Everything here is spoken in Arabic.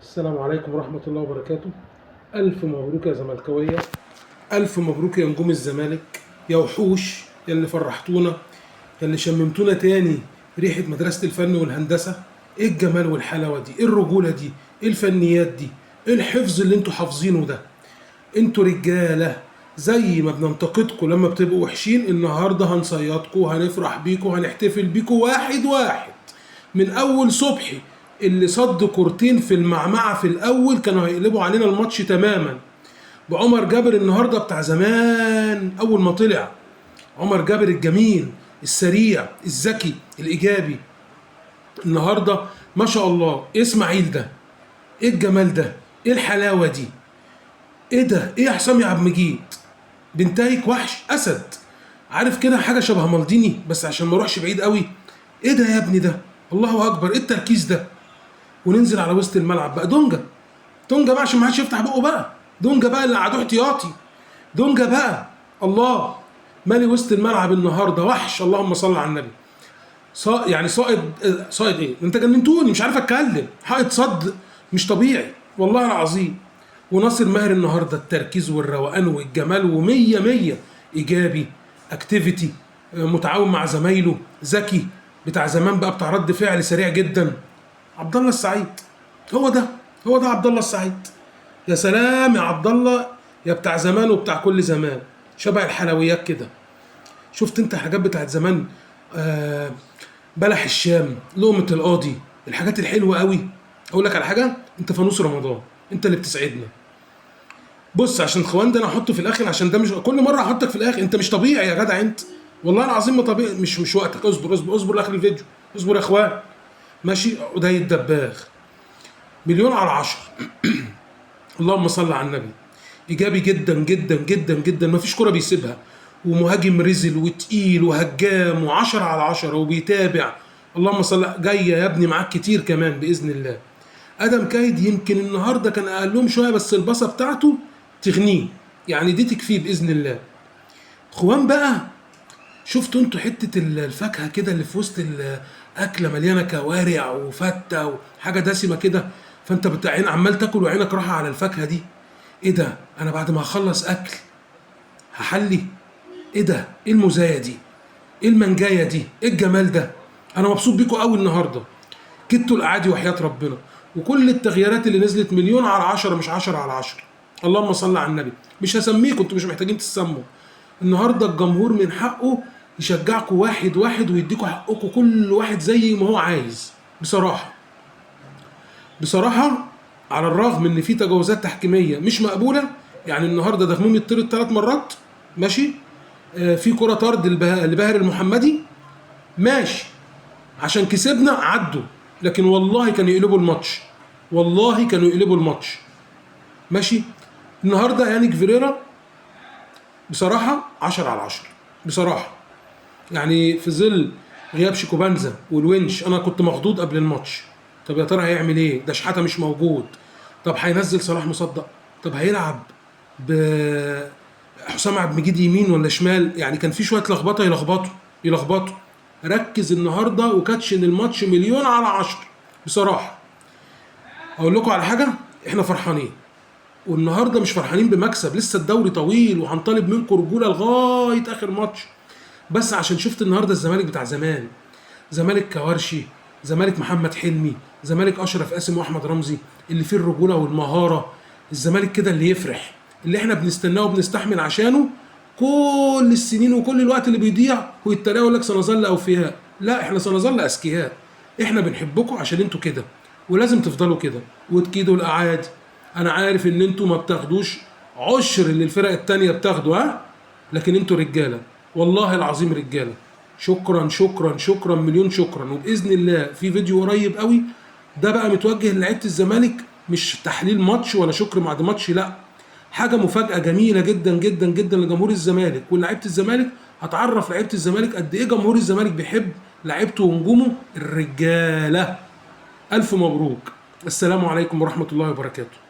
السلام عليكم ورحمة الله وبركاته. ألف مبروك يا زملكاوية، ألف مبروك يا نجوم الزمالك، يا وحوش، يا اللي فرحتونا، يا اللي شممتونا تاني ريحة مدرسة الفن والهندسة. إيه الجمال والحلاوة دي؟ إيه الرجولة دي؟ إيه الفنيات دي؟ إيه الحفظ اللي انتوا حافظينه ده؟ انتوا رجالة، زي ما بننتقدكم لما بتبقوا وحشين، النهاردة هنصيدكم وهنفرح بيكم وهنحتفل بيكم واحد واحد. من اول صبحي اللي صد كورتين في المعمعة في الاول كانوا هيقلبوا علينا الماتش تماما، بعمر جابر النهارده بتاع زمان اول ما طلع. عمر جابر الجميل السريع الذكي الايجابي، النهارده ما شاء الله. إيه اسماعيل ده؟ ايه الجمال ده؟ ايه الحلاوه دي؟ ايه ده؟ ايه يا حسام يا عبد المجيد؟ بنتايك وحش اسد، عارف كده حاجه شبه مالديني بس عشان ما اروحش بعيد قوي. ايه ده يا ابني ده؟ الله اكبر، ايه التركيز ده؟ وننزل على وسط الملعب بقى دونجا. دونجا بقى عشان ما حدش يفتح بقه بقى، دونجا بقى اللي قعدوه احتياطي، دونجا بقى. الله، مالي وسط الملعب النهارده وحش، اللهم صل على النبي. يعني صائد، صائد ايه؟ انت جننتوني مش عارف اتكلم، حائط صد مش طبيعي والله العظيم. وناصر ماهر النهارده التركيز والروقان والجمال ومية مية، ايجابي، اكتيفيتي، متعاون مع زمايله، ذكي، بتاع زمان بقى، بتاع رد فعل سريع جدا. عبد الله السعيد، هو ده، هو ده عبد الله السعيد. يا سلام يا عبد الله، يا بتاع زمان وبتاع كل زمان، شبه الحلويات كده. شفت انت الحاجات بتاعت زمان؟ آه، بلح الشام، لقمة القاضي، الحاجات الحلوة قوي. اقول لك على حاجة، انت فانوس رمضان، انت اللي بتسعدنا. بص، عشان خوان ده انا احطه في الاخر، عشان ده مش كل مرة احطك في الاخر، انت مش طبيعي يا جدع انت. والله العظيم ما طبيعي، مش وقتك. اصبر اصبر اصبر لاخر الفيديو، اصبر يا اخوان. ماشي، وده الدباغ مليون على 10. اللهم صل على النبي. ايجابي جدا جدا جدا جدا، مفيش كرة بيسيبها، ومهاجم رزل وتقيل وهجام و10 على 10 وبيتابع. اللهم صل، جايه يا ابني معاك كتير كمان باذن الله. ادم كايد يمكن النهارده كان اقلهم شويه، بس الباصه بتاعته تغنيه، يعني دي تكفيه باذن الله. خوان بقى، شفتوا انتوا حته الفاكهه كده اللي في وسط الاكله مليانه كوارع وفته وحاجه دسمه كده، فانت عين عمال تاكل وعينك راحه على الفاكهه دي. ايه ده؟ انا بعد ما اخلص اكل هحلي؟ ايه ده؟ ايه المزايا دي؟ ايه المنجايه دي؟ ايه الجمال ده؟ انا مبسوط بيكم قوي النهارده، كدتوا الاعادي وحياه ربنا. وكل التغييرات اللي نزلت مليون على 10، مش 10 على 10. اللهم صل على النبي. مش هسميكم، انتوا مش محتاجين تسموا. النهارده الجمهور من حقه يشجعكم واحد واحد ويديكوا حقكم كل واحد زي ما هو عايز. بصراحه، بصراحه، على الرغم ان في تجاوزات تحكيميه مش مقبوله، يعني النهارده دغموم يطرد 3 مرات، ماشي. في كره طرد لباهر المحمدي، ماشي، عشان كسبنا عدوا، لكن والله كانوا يقلبوا الماتش، والله كانوا يقلبوا الماتش. ماشي. النهارده يانيك فيريرا بصراحه 10 على 10 بصراحه، يعني في ظل غياب شيكوبانزا والونش انا كنت مخضوض قبل الماتش. طب يا ترى هيعمل ايه؟ ده شحاته مش موجود. طب هينزل صلاح مصدق؟ طب هيلعب بحسام عبد المجيد يمين ولا شمال؟ يعني كان في شويه لخبطه، يلخبطوا. ركز النهارده وكاتشن الماتش مليون على 10 بصراحه. اقول لكم على حاجه، احنا فرحانين، والنهارده مش فرحانين بمكسب، لسه الدوري طويل وهنطالب منكم رجوله لغايه اخر ماتش. بس عشان شفت النهارده الزمالك بتاع زمان، زمالك كوارشي، زمالك محمد حلمي، زمالك اشرف قاسم واحمد رمزي، اللي فيه الرجوله والمهاره. الزمالك كده اللي يفرح، اللي احنا بنستناه وبنستحمل عشانه كل السنين وكل الوقت اللي بيضيع، ويتريقوا يقول لك سنظل اوفياء. لا، احنا سنظل اذكياء. احنا بنحبكم عشان انتوا كده، ولازم تفضلوا كده وتكيدوا الاعادي. انا عارف ان انتوا ما بتاخدوش عشر اللي الفرق التانية بتاخده، ها، لكن انتوا رجاله، والله العظيم رجاله. شكرا شكرا شكرا مليون شكرا. وباذن الله في فيديو قريب قوي، ده بقى متوجه للعيبه الزمالك، مش تحليل ماتش ولا شكر بعد ماتش، لا، حاجه مفاجاه جميله جدا جدا جدا لجمهور الزمالك ولاعيبه الزمالك. هتعرف لعيبه الزمالك قد ايه جمهور الزمالك بيحب لعيبته ونجومه الرجاله. الف مبروك، السلام عليكم ورحمه الله وبركاته.